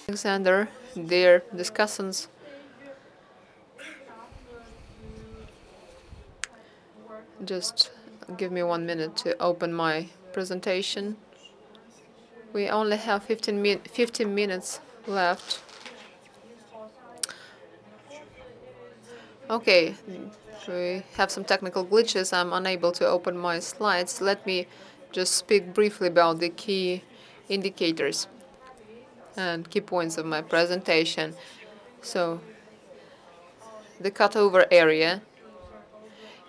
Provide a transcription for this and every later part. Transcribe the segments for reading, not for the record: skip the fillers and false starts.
Alexander, dear discussants, just give me 1 minute to open my presentation. We only have 15 minutes left. Okay, we have some technical glitches. I'm unable to open my slides. Let me just speak briefly about the key indicators and key points of my presentation. So, the cutover area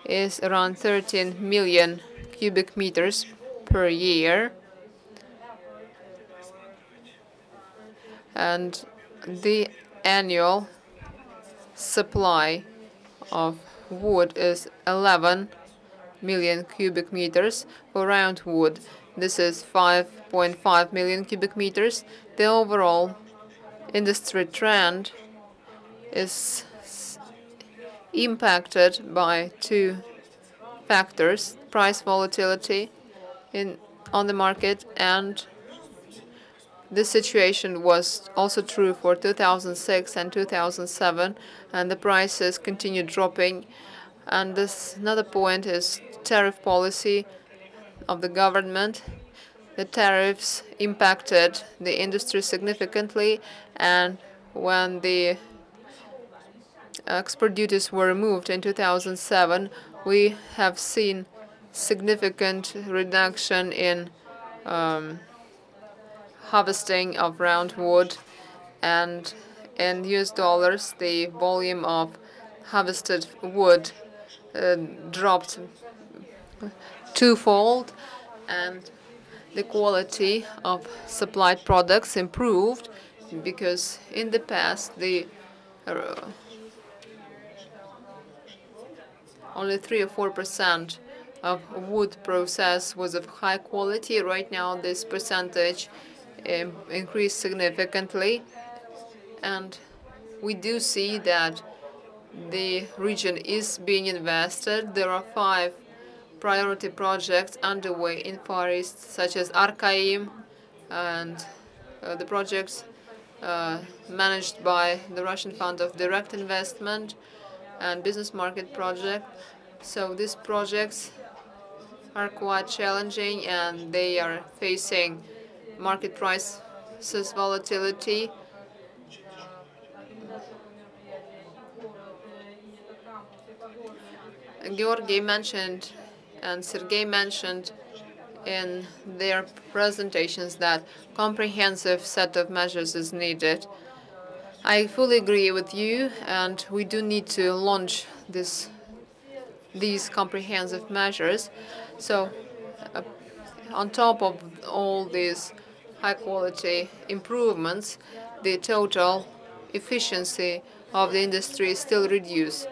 is around 13 million cubic meters per year. And the annual supply of wood is 11 million cubic meters. For roundwood, this is 5.5 million cubic meters. The overall industry trend is impacted by two factors: price volatility on the market, and this situation was also true for 2006 and 2007, and the prices continued dropping. And this another point is tariff policy of the government. The tariffs impacted the industry significantly, and when the export duties were removed in 2007, we have seen significant reduction in harvesting of roundwood, and in US dollars, the volume of harvested wood dropped twofold, and the quality of supplied products improved, because in the past only 3 or 4% of wood process was of high quality. Right now, this percentage increased significantly, and we do see that the region is being invested. There are 5 priority projects underway in Far East, such as Arkaim, and the projects managed by the Russian Fund of Direct Investment and Business Market Project. So these projects are quite challenging, and they are facing market prices volatility. Georgi mentioned and Sergei mentioned in their presentations that comprehensive set of measures is needed. I fully agree with you, and we do need to launch these comprehensive measures. So on top of all these high-quality improvements, the total efficiency of the industry is still reduced.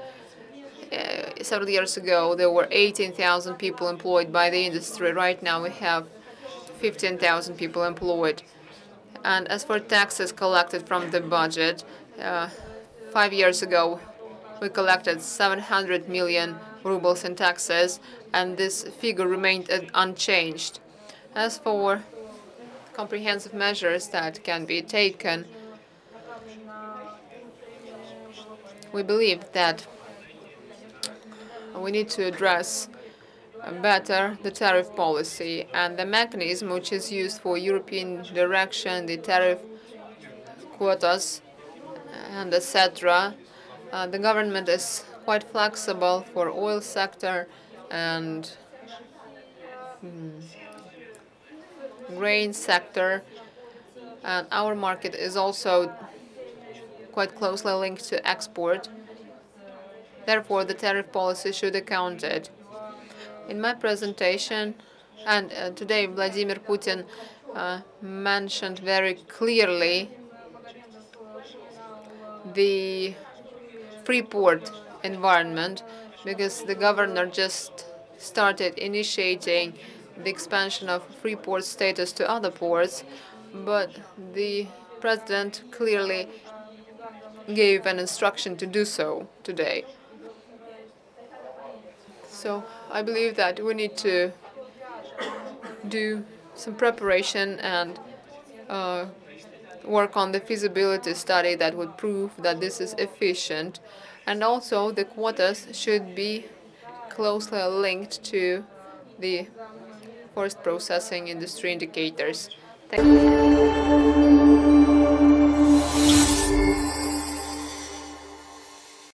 Several years ago, there were 18,000 people employed by the industry. Right now, we have 15,000 people employed. And as for taxes collected from the budget, 5 years ago, we collected 700 million rubles in taxes, and this figure remained unchanged. As for comprehensive measures that can be taken, we believe that we need to address better the tariff policy and the mechanism which is used for European direction, the tariff quotas, and etc. The government is quite flexible for oil sector and grain sector, and our market is also quite closely linked to export. Therefore, the tariff policy should account it. In my presentation, and today Vladimir Putin mentioned very clearly the free port environment, because the governor just started initiating the expansion of free port status to other ports, but the president clearly gave an instruction to do so today. So I believe that we need to do some preparation, and work on the feasibility study that would prove that this is efficient. And also the quotas should be closely linked to the forest processing industry indicators. Thank you.